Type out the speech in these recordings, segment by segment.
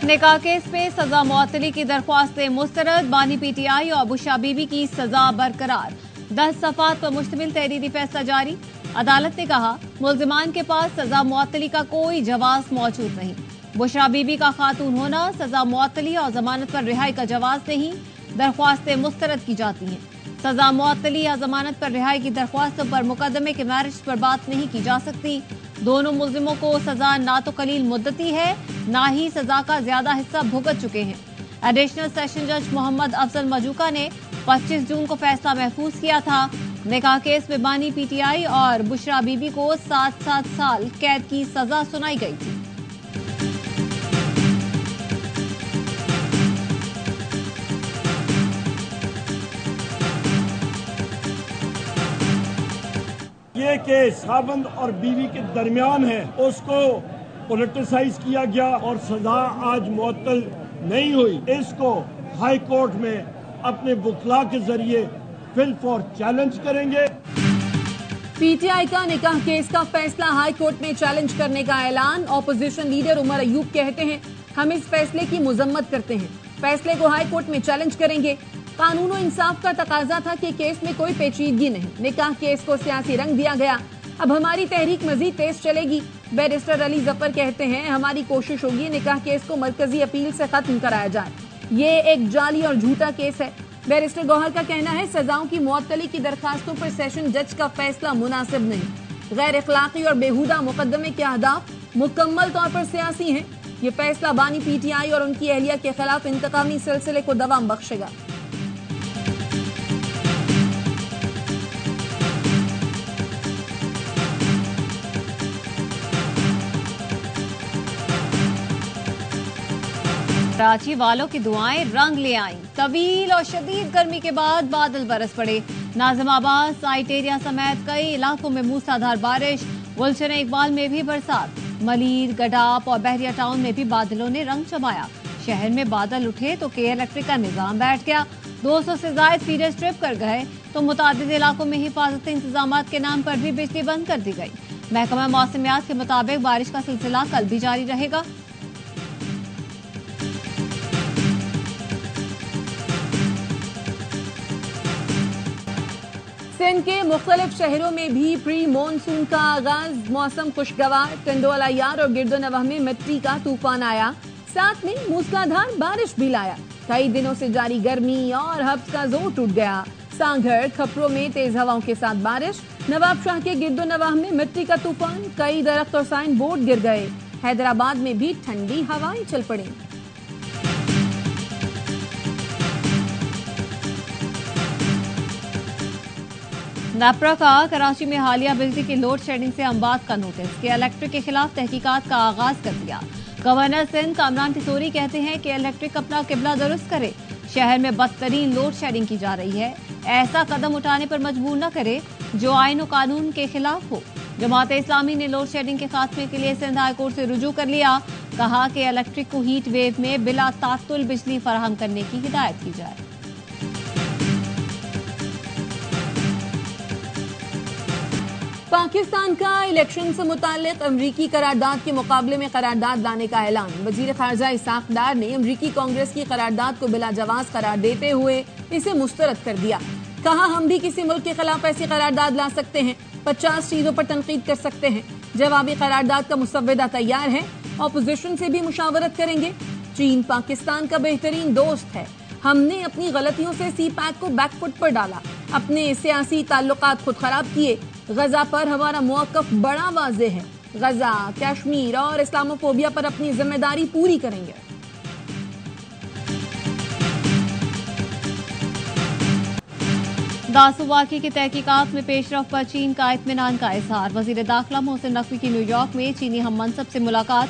निकाह केस में सजा मुअत्तली की दरख्वास्तें मुस्तरद। बानी पीटीआई और बुशरा बीबी की सजा बरकरार। 10 सफ़ात पर मुश्तमिल तहरीरी फैसला जारी। अदालत ने कहा मुल्जिमान के पास सजा मुअत्तली का कोई जवाज मौजूद नहीं। बुशरा बीबी का खातून होना सजा मुअत्तली और जमानत पर रिहाई का जवाज नहीं। दरख्वास्तें मुस्तरद की जाती हैं। सजा मुअत्तली या जमानत पर रिहाई की दरख्वास्तों पर मुकदमे के मैरिज पर बात नहीं की जा सकती। दोनों मुल्जिमों को सजा ना तो कलील मुद्दती है, ना ही सजा का ज्यादा हिस्सा भुगत चुके हैं। एडिशनल सेशन जज मोहम्मद अफजल मजूका ने 25 जून को फैसला महफूज किया था। निकाह केस में बानी पीटीआई और बुशरा बीबी को 7-7 साल कैद की सजा सुनाई गई थी। ये केस खाबंद और बीवी के दरमियान है, उसको पोलिटिसाइज किया गया और सजा आज मुअत्तल नहीं हुई। इसको हाई कोर्ट में अपने वकला के जरिए फिल फॉर चैलेंज करेंगे। पीटीआई का निकाह केस का फैसला हाई कोर्ट में चैलेंज करने का ऐलान। ऑपोजिशन लीडर उमर अयूब कहते हैं हम इस फैसले की मुजम्मत करते हैं, फैसले को हाई कोर्ट में चैलेंज करेंगे। कानून और इंसाफ का तकाजा था कि केस में कोई पेचीदगी नहीं। निकाह केस को सियासी रंग दिया गया, अब हमारी तहरीक मजीद तेज चलेगी। बैरिस्टर अली जफर कहते हैं हमारी कोशिश होगी निकाह केस को मरकजी अपील से खत्म कराया जाए। ये एक जाली और झूठा केस है। बैरिस्टर गौहर का कहना है सजाओं की मुअत्तली की दरखास्तों पर सेशन जज का फैसला मुनासिब नहीं। गैर अखलाकी और बेहुदा मुकदमे के अहदाफ मुकम्मल तौर पर सियासी हैं। ये फैसला बानी पीटीआई और उनकी अहलिया के खिलाफ इंतकामी सिलसिले को दवाम बख्शेगा। कराची वालों की दुआएं रंग ले आईं। तवील और शदीद गर्मी के बाद बादल बरस पड़े। नाजिमाबाद, साइट एरिया समेत कई इलाकों में मूसलाधार बारिश। गुलशन इकबाल में भी बरसात। मलीर, गडाप और बहरिया टाउन में भी बादलों ने रंग जमाया। शहर में बादल उठे तो के इलेक्ट्रिक का निजाम बैठ गया। 200 से ज्यादा फीडर स्ट्रिप कर गए तो मुतादिद इलाकों में हिफाजती इंतजाम के नाम पर भी बिजली बंद कर दी गई। महकमा मौसमियात के मुताबिक बारिश का सिलसिला कल भी जारी रहेगा। सिंध के मुख्तलिफ शहरों में भी प्री मानसून का आगाज। मौसम खुशगवार। टंडोला यार और गिरदोनवाह में मिट्टी का तूफान आया, साथ में मूसलाधार बारिश भी लाया। कई दिनों से जारी गर्मी और हब्स का जोर टूट गया। सांघर, खपरों में तेज हवाओं के साथ बारिश। नवाबशाह के गिरदोनवाह में मिट्टी का तूफान, कई दरख्त और साइन बोर्ड गिर गए। हैदराबाद में भी ठंडी हवाएं चल पड़ी। नेपरा का कराची में हालिया बिजली की लोड शेडिंग से अम्बाद का नोटिस कि इलेक्ट्रिक के खिलाफ तहकीकात का आगाज कर दिया। गवर्नर सिंध कामरान तिसोरी कहते हैं कि इलेक्ट्रिक अपना किबला दुरुस्त करे। शहर में बदतरीन लोड शेडिंग की जा रही है, ऐसा कदम उठाने पर मजबूर न करे जो आईन और कानून के खिलाफ हो। जमात इस्लामी ने लोड शेडिंग के खात्मे के लिए सिंध हाई कोर्ट से रुजू कर लिया। कहा कि इलेक्ट्रिक को हीट वेव में बिला तातुल बिजली फराहम करने की हिदायत की जाए। पाकिस्तान का इलेक्शन से मुताल्लिक अमरीकी करारदाद के मुकाबले में करारदाद लाने का ऐलान। वजीर खारजा इसाक डार ने अमरीकी कांग्रेस की करारदाद को बिला जवाज करार देते हुए इसे मुस्तरद कर दिया। कहा हम भी किसी मुल्क के खिलाफ ऐसी करारदाद ला सकते हैं, 50 चीजों पर तनकीद कर सकते हैं। जवाबी करारदाद का मुसव्वदा तैयार है, ऑपोजिशन से भी मुशावरत करेंगे। चीन पाकिस्तान का बेहतरीन दोस्त है। हमने अपनी गलतियों से सी पैक को बैकफुट पर डाला, अपने सियासी ताल्लुकात खुद खराब किए। गजा पर हमारा मौक़िफ़ बड़ा वाज़ेह है। गजा, कश्मीर और इस्लामोफोबिया पर अपनी जिम्मेदारी पूरी करेंगे। दासू वाक़े की तहकीकात में पेशरफ पर चीन का इत्मीनान का इजहार। वज़ीर दाखिला मोहसिन नकवी की न्यूयॉर्क में चीनी हम मनसब से मुलाकात।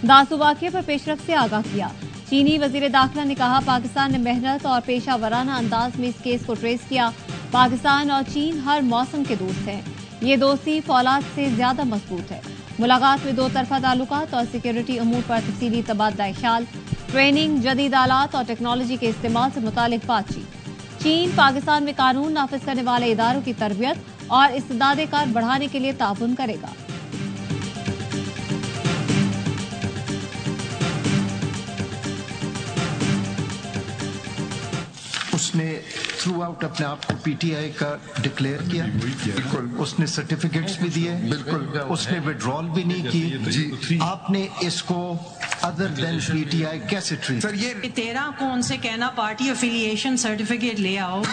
दासू वाक़े पर पेशरफ से आगाह किया। चीनी वज़ीर दाखिला ने कहा पाकिस्तान ने मेहनत और पेशा वराना अंदाज में इस केस को ट्रेस किया। पाकिस्तान और चीन हर मौसम के दोस्त हैं। ये दोस्ती फौलाद से ज्यादा मजबूत है। मुलाकात में 2 तरफा ताल्लुकात और सिक्योरिटी अमूर पर तफसीली तबादला ख्याल, ट्रेनिंग, जदीद आलात और टेक्नोलॉजी के इस्तेमाल से मुतालिक बातचीत। चीन पाकिस्तान में कानून नाफिज करने वाले इदारों की तरबियत और इस्तेदाद कार बढ़ाने के लिए ताउन करेगा। उसने थ्रू आउट अपने आप को पीटीआई का डिक्लेयर किया, बिल्कुल उसने सर्टिफिकेट्स भी दिए, बिल्कुल उसने विड्रॉल भी नहीं की जी। आपने इसको अदर देन पीटीआई कैसे ट्रीट? सर ये तेरा कौन से कहना पार्टी अफिलिएशन सर्टिफिकेट ले आओ,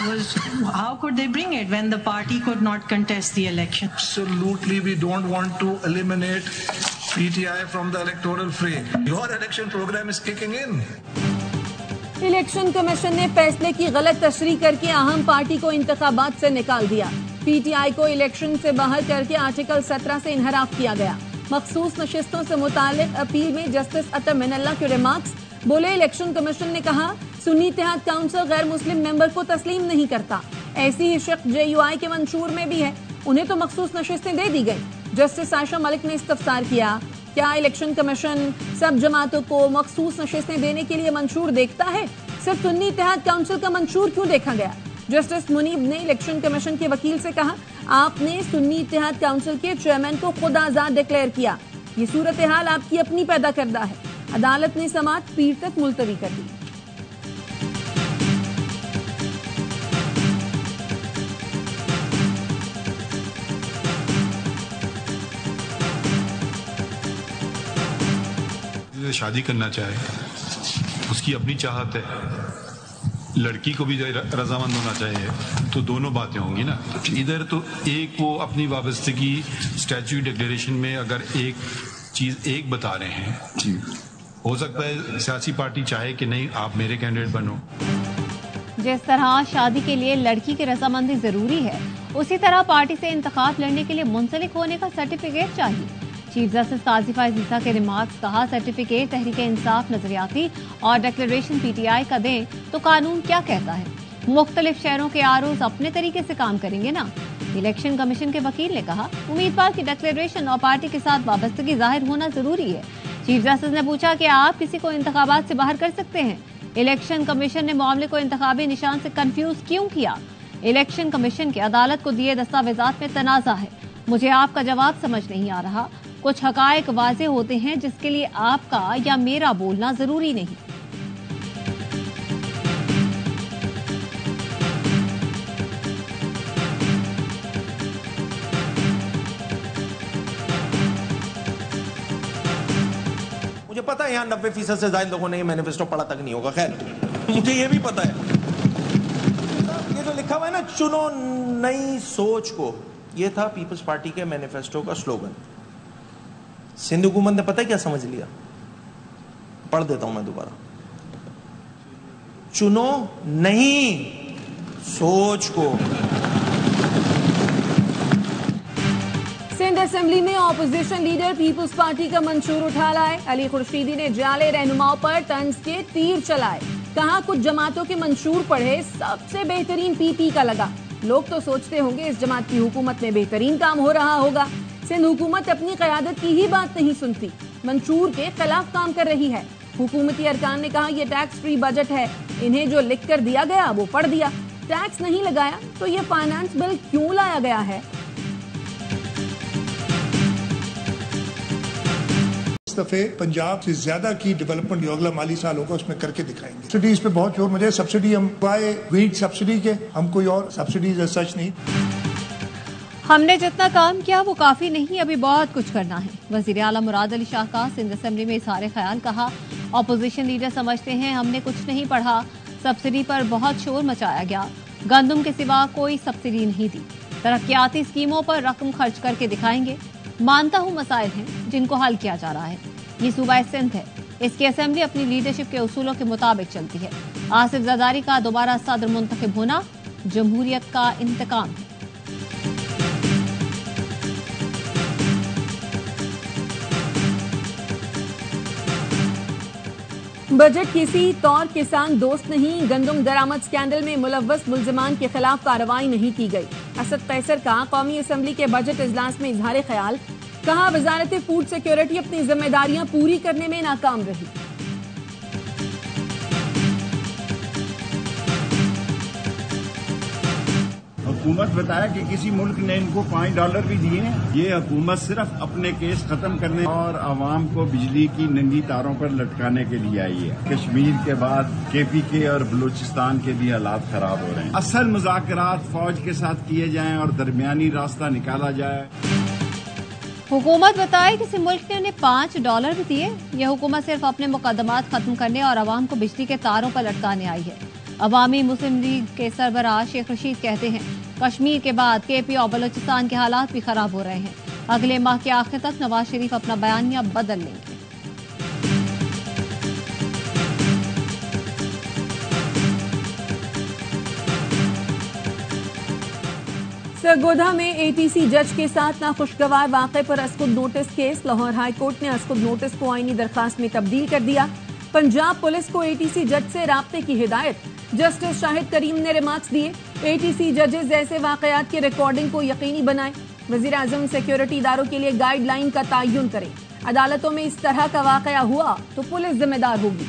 how could they bring it when the party could not contest the election? Absolutely, we don't want to eliminate PTI from the electoral fray. Your election program is kicking in. Election commission ने फैसले की गलत तशरीह करके अहम party को इंतखाबात से निकाल दिया। पीटीआई को इलेक्शन से बाहर करके आर्टिकल 17 से इनहराफ किया गया। मखसूस नशिस्तों से मुतालिक अपील में जस्टिस अतर मिनल्ला के रिमार्क्स बोले, इलेक्शन कमीशन ने कहा सुन्नी इत्तेहाद काउंसिल गैर मुस्लिम मेंबर को तस्लीम नहीं करता। ऐसी ही शक JUI के मंशूर में भी है, उन्हें तो मखसूस नशिस्तें दे दी गई। जस्टिस आयशा मलिक ने इस्तफसार किया, क्या इलेक्शन कमीशन सब जमातों को मखसूस नशिस्तें देने के लिए मंशूर देखता है? सिर्फ सुन्नी इत्तेहाद काउंसिल का मंशूर क्यों देखा गया? जस्टिस मुनीब ने इलेक्शन कमीशन के वकील से कहा, आपने सुन्नी इत्तेहाद काउंसिल के चेयरमैन को खुद आजाद डिक्लेयर किया, ये सूरत हाल आपकी अपनी पैदा करदा है। अदालत ने समाअत पीर तक मुलतवी कर दी। शादी करना चाहे उसकी अपनी चाहत है, लड़की को भी रजामंद होना चाहिए, तो दोनों बातें होंगी ना। इधर तो एक वो अपनी वाबस्तगी स्टैच्यू डिक्लेरेशन में अगर एक चीज एक बता रहे हैं जी, हो सकता है सियासी पार्टी चाहे कि नहीं आप मेरे कैंडिडेट बनो। जिस तरह शादी के लिए लड़की की रजामंदी जरूरी है, उसी तरह पार्टी से इंतखाब लड़ने के लिए मुंसलिक होने का सर्टिफिकेट चाहिए। चीफ जस्टिस काजी फायज ईसा के रिमार्क्स, कहा सर्टिफिकेट तहरीक इंसाफ नजरियाती और डिक्लेरेशन पीटीआई का दें तो कानून क्या कहता है? मुख्तलिफ शहरों के आरओज अपने तरीके से काम करेंगे ना। इलेक्शन कमीशन के वकील ने कहा उम्मीदवार की डिक्लेरेशन और पार्टी के साथ वाबस्तगी जाहिर होना जरूरी है। चीफ जस्टिस ने पूछा कि आप किसी को इंतखाबात से बाहर कर सकते हैं? इलेक्शन कमीशन ने मामले को इंतखाबी निशान से कंफ्यूज क्यों किया? इलेक्शन कमीशन के अदालत को दिए दस्तावेजात में तनाजा है, मुझे आपका जवाब समझ नहीं आ रहा। कुछ हकायक वाजे होते हैं जिसके लिए आपका या मेरा बोलना जरूरी नहीं। मुझे पता है यहाँ 90% से ज्यादा लोगों ने ये मैनिफेस्टो पढ़ा तक नहीं होगा। खैर मुझे ये भी पता है, ये जो लिखा हुआ है ना, चुनो नई सोच को, ये था पीपल्स पार्टी के मैनिफेस्टो का स्लोगन। सिंध हुकूमत ने पता है क्या समझ लिया? पढ़ देता हूं मैं दोबारा, चुनो नहीं सोच को। सिंध असेंबली में ऑपोजिशन लीडर पीपल्स पार्टी का मंशूर उठा लाए। अली खुर्शीदी ने जाले रहनुमाओं पर तंज के तीर चलाए, कहा कुछ जमातों के मंशूर पढ़े सबसे बेहतरीन पीपी का लगा। लोग तो सोचते होंगे इस जमात की हुकूमत में बेहतरीन काम हो रहा होगा। सिंध हुकूमत अपनी क़यादत की ही बात नहीं सुनती, मंशूर के खिलाफ काम कर रही है। हुकूमती अरकान ने कहा यह टैक्स फ्री बजट है, इन्हें जो लिख कर दिया गया वो पढ़ दिया। टैक्स नहीं लगाया तो ये फाइनेंस बिल क्यों लाया गया है? इस दफे पंजाब से ज्यादा की डेवलपमेंट जो अगला माली साल होगा उसमें करके दिखाएंगे। सब्सिडीज पे बहुत जोर, मुझे सब्सिडी हम पाए व्हीट सब्सिडी के, हम कोई और सब्सिडीज सच नहीं। हमने जितना काम किया वो काफी नहीं, अभी बहुत कुछ करना है। वजीर आला मुराद अली शाह का सिंध असेंबली में इज़हार ख्याल, कहा ऑपोजिशन लीडर समझते हैं हमने कुछ नहीं पढ़ा, सब्सिडी पर बहुत शोर मचाया गया, गंदम के सिवा कोई सब्सिडी नहीं दी, तरक्याती स्कीमों पर रकम खर्च करके दिखाएंगे। मानता हूँ मसाइल हैं जिनको हल किया जा रहा है, ये सूबा सिंध है, इसकी असेंबली अपनी लीडरशिप के उसूलों के मुताबिक चलती है। आसिफ जरदारी का दोबारा सदर मुंतखब होना जमहूरियत का इंतकाम है। बजट किसी तौर किसान दोस्त नहीं, गंदम दरामद स्कैंडल में मुलव्वस मुल्जिमान के खिलाफ कार्रवाई नहीं की गई। असद कैसर का कौमी असेंबली के बजट इजलास में इजहार ख्याल, कहा वजारत फूड सिक्योरिटी अपनी जिम्मेदारियां पूरी करने में नाकाम रही। हुकूमत बताया कि किसी मुल्क ने इनको $5 भी दिए हैं। ये हुकूमत सिर्फ अपने केस खत्म करने और आवाम को बिजली की नंगी तारों पर लटकाने के लिए आई है। कश्मीर के बाद KPK और बलूचिस्तान के भी हालात खराब हो रहे हैं। असल मुज़ाकरात फौज के साथ किए जाएं और दरमियानी रास्ता निकाला जाए। हुकूमत बताए किसी मुल्क ने उन्हें $5 भी दिए। यह हुकूमत सिर्फ अपने मुकदमात खत्म करने और आवाम को बिजली के तारों पर लटकाने आई है। अवामी मुस्लिम लीग के सरबराह शेख रशीद कहते हैं कश्मीर के बाद KP और बलूचिस्तान के हालात भी खराब हो रहे हैं। अगले माह के आखिर तक नवाज शरीफ अपना बयानिया बदल लेंगे। सरगोधा में ATC जज के साथ नाखुशगवार वाक़े पर अस्कुद notice case. Lahore high court ने अस्कुद नोटिस को आईनी दरखास्त में तब्दील कर दिया। पंजाब पुलिस को ATC जज से राब्ते की हिदायत। जस्टिस शाहिद करीम ने रिमार्क्स दिए ATC जजेस ऐसे वाक़यात की रिकॉर्डिंग को यकीनी बनाएं। वज़ीर आज़म सिक्योरिटी इदारों के लिए गाइडलाइन का तयन करें। अदालतों में इस तरह का वाक़या हुआ तो पुलिस जिम्मेदार होगी।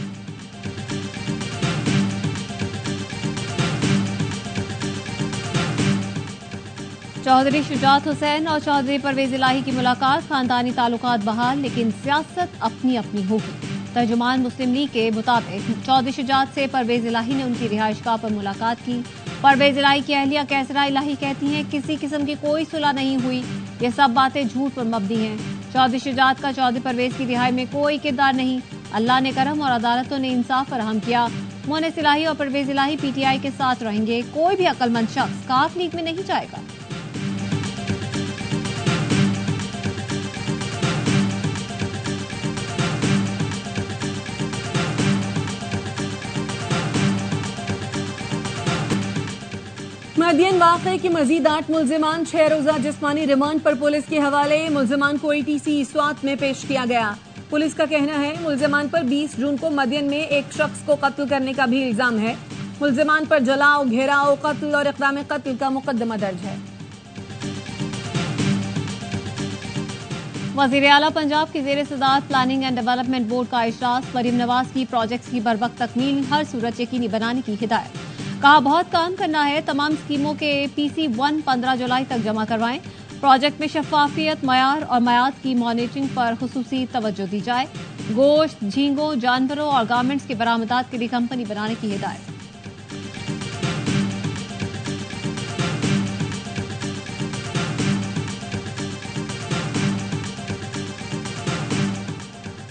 चौधरी शुजात हुसैन और चौधरी परवेज इलाही की मुलाकात। खानदानी ताल्लुकात बहाल लेकिन सियासत अपनी अपनी होगी। तर्जुमान मुस्लिम लीग के मुताबिक चौधरी शुजात से परवेज इलाही ने उनकी रिहाइशगाह पर मुलाकात की। परवेज इलाही की अहलिया कैसरा इलाही कहती हैं किसी किस्म की कोई सुलह नहीं हुई, ये सब बातें झूठ पर मबनी हैं। चौधरी शुजात का चौधरी परवेज की रिहाई में कोई किरदार नहीं। अल्लाह ने करम और अदालतों ने इंसाफ फराहम किया। मोनिस इलाही और परवेज इलाही PTI के साथ रहेंगे। कोई भी अक्लमंद शख्स काफ लीग में नहीं जाएगा। मदियन वाक़े की मजीद 8 मुल्जिमान 6 रोजा जिस्मानी रिमांड पर पुलिस के हवाले। मुल्जिमान को ATC स्वात में पेश किया गया। पुलिस का कहना है मुल्जिमान पर 20 जून को मदियन में एक शख्स को कत्ल करने का भी इल्जाम है। मुल्जिमान पर जलाओ, घेराव, कत्ल और इक़दाम कत्ल का मुकदमा दर्ज है। वज़ीर आला पंजाब की ज़ेर सदारत प्लानिंग एंड डेवलपमेंट बोर्ड का इजलास। मरीम नवाज की प्रोजेक्ट्स की बरवक्त तकमील हर सूरत यकीनी बनाने की हिदायत। कहा बहुत काम करना है। तमाम स्कीमों के PC1 15 जुलाई तक जमा करवाएं। प्रोजेक्ट में शफाफियत, मयार और मयाद की मॉनिटरिंग पर खुसूसी तवज्जो दी जाए। गोश्त, झींगों, जानवरों और गारमेंट्स की बरामदात के लिए कंपनी बनाने की हिदायत।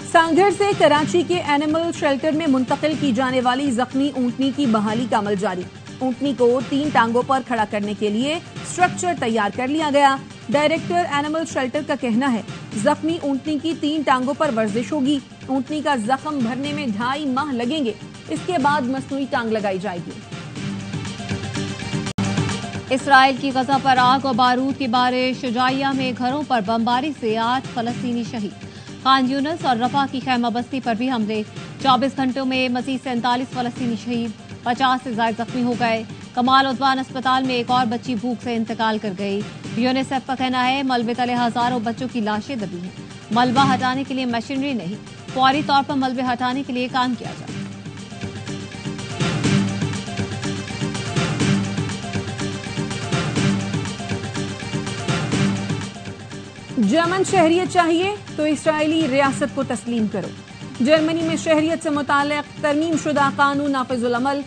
सांगढ़ से कराची के एनिमल शेल्टर में मुंतकिल की जाने वाली जख्मी ऊंटनी की बहाली का अमल जारी। ऊंटनी को 3 टांगों पर खड़ा करने के लिए स्ट्रक्चर तैयार कर लिया गया। डायरेक्टर एनिमल शेल्टर का कहना है जख्मी ऊंटनी की 3 टांगों पर वर्जिश होगी। ऊंटनी का जख्म भरने में 2.5 माह लगेंगे। इसके बाद मसनूई टांग लगाई जाएगी। इसराइल की गजा पर आग और बारूद की बारिश। शुजाइया में घरों पर बमबारी से 8 फलस्तीनी शहीद। खान यूनस और रफा की खैमा बस्ती पर भी हमले। 24 घंटों में मजीद 47 फलस्तीनी शहीद, 50 से ज्यादा जख्मी हो गए। कमाल उद्वान अस्पताल में एक और बच्ची भूख से इंतकाल कर गई। यूनिसेफ का कहना है मलबे तले हजारों बच्चों की लाशें दबी हैं। मलबा हटाने के लिए मशीनरी नहीं, फौरी तौर पर मलबे हटाने के लिए काम किया जाए। जर्मन शहरियत चाहिए तो इस्राएली रियासत को तस्लीम करो। जर्मनी में शहरियत से मुताल्लिक तरमीम शुदा कानून नाफिजुल अमल।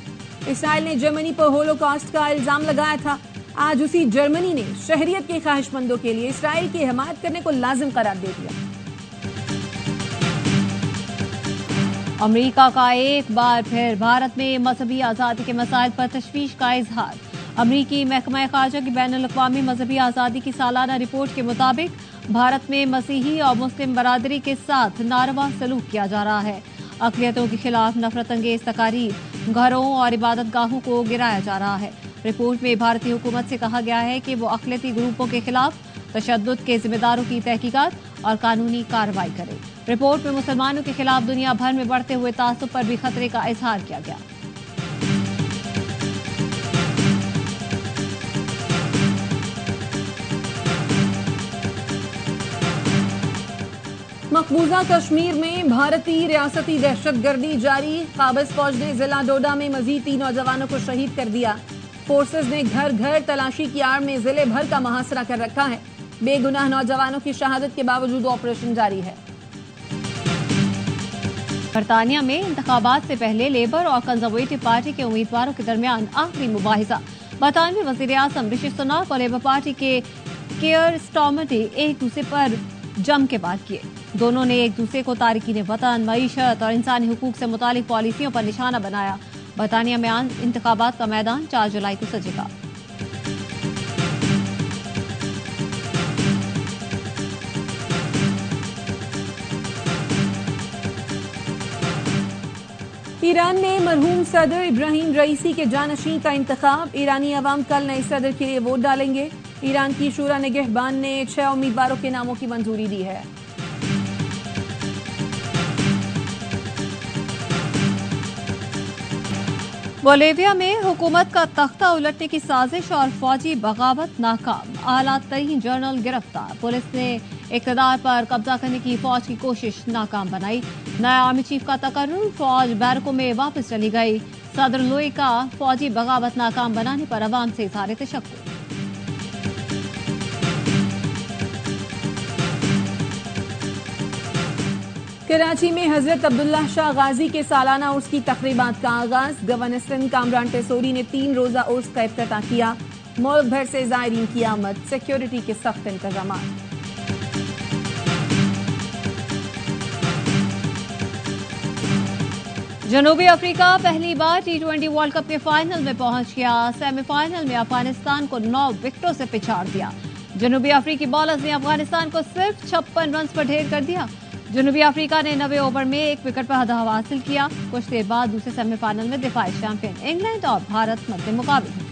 इसराइल ने जर्मनी पर होलोकॉस्ट का इल्जाम लगाया था। आज उसी जर्मनी ने शहरियत के ख्वाहिशमंदों के लिए इसराइल की हिमायत करने को लाजिम करार दे दिया। अमेरिका का एक बार फिर भारत में मजहबी आज़ादी के मसाइल पर तशवीश का इजहार। अमरीकी महकमा खारजा की बैनुल अक़वामी मजहबी आज़ादी की सालाना रिपोर्ट के मुताबिक भारत में मसीही और मुस्लिम बरादरी के साथ नारवा सलूक किया जा रहा है। अक़लियतों के खिलाफ नफरत अंगेज तकारीर, घरों और इबादत गाहों को गिराया जा रहा है। रिपोर्ट में भारतीय हुकूमत से कहा गया है कि वो अक़लियती ग्रुपों के खिलाफ तशद्दुद के जिम्मेदारों की तहकीकात और कानूनी कार्रवाई करे। रिपोर्ट में मुसलमानों के खिलाफ दुनिया भर में बढ़ते हुए तासुब पर भी खतरे का इजहार किया गया। मकबूजा कश्मीर में भारतीय रियासती दहशतगर्दी जारी। काबिज फौज ने जिला डोडा में मजीद 3 नौजवानों को शहीद कर दिया। फोर्सेस ने घर घर तलाशी की आड़ में जिले भर का मुहासरा कर रखा है। बेगुनाह नौजवानों की शहादत के बावजूद ऑपरेशन जारी है। बरतानिया में इंतखाबात से पहले लेबर और कंजर्वेटिव पार्टी के उम्मीदवारों के दरमियान आखिरी मुबाहिजा। बरतानवी वजीर आजम ऋषि सुनाक और लेबर पार्टी के केयर स्टार्मर ने एक दूसरे पर जम के वार किए। दोनों ने एक दूसरे को तारकीन वतन, मईशत और इंसानी हुकूक से मुतालिक पॉलिसियों पर निशाना बनाया। बरतानिया में इंतखाबात का मैदान 4 जुलाई को सजेगा। ईरान में मरहूम सदर इब्राहिम रईसी के जानशीं का इंतखाब। ईरानी अवाम कल नए सदर के लिए वोट डालेंगे। ईरान की शूरा निगहबान ने 6 उम्मीदवारों के नामों की मंजूरी दी है। बोलिविया में हुकूमत का तख्ता उलटने की साजिश और फौजी बगावत नाकाम। आला तरीन जनरल गिरफ्तार। पुलिस ने इक़्तिदार पर कब्जा करने की फौज की कोशिश नाकाम बनाई। नया आर्मी चीफ का तकर्रुर। फौज बैरकों में वापस चली गई। सदर लुई का फौजी बगावत नाकाम बनाने पर अवाम से इज़हार तशक्कुर। कराची में हजरत अब्दुल्ला शाह गाजी के सालाना उर्स की तकरीबात का आगाज। गवर्नर सिंध कामरान टेसोरी ने 3 रोजा उर्स का इफ्तिताह किया। मुल्क भर से ज़ायरीन की आमद। सिक्योरिटी के सख्त इंतजाम। जनूबी अफ्रीका पहली बार T20 वर्ल्ड कप के फाइनल में पहुंच गया। सेमीफाइनल में अफगानिस्तान को 9 विकेटों से पिछाड़ दिया। जनूबी अफ्रीकी बॉलर्स ने अफगानिस्तान को सिर्फ 56 रन पर ढेर कर दिया। जनूबी अफ्रीका ने 90 ओवर में 1 विकेट पर हदाफ हासिल किया। कुछ देर बाद दूसरे सेमीफाइनल में दिफाई चैंपियन इंग्लैंड और भारत मध्य मुकाबले।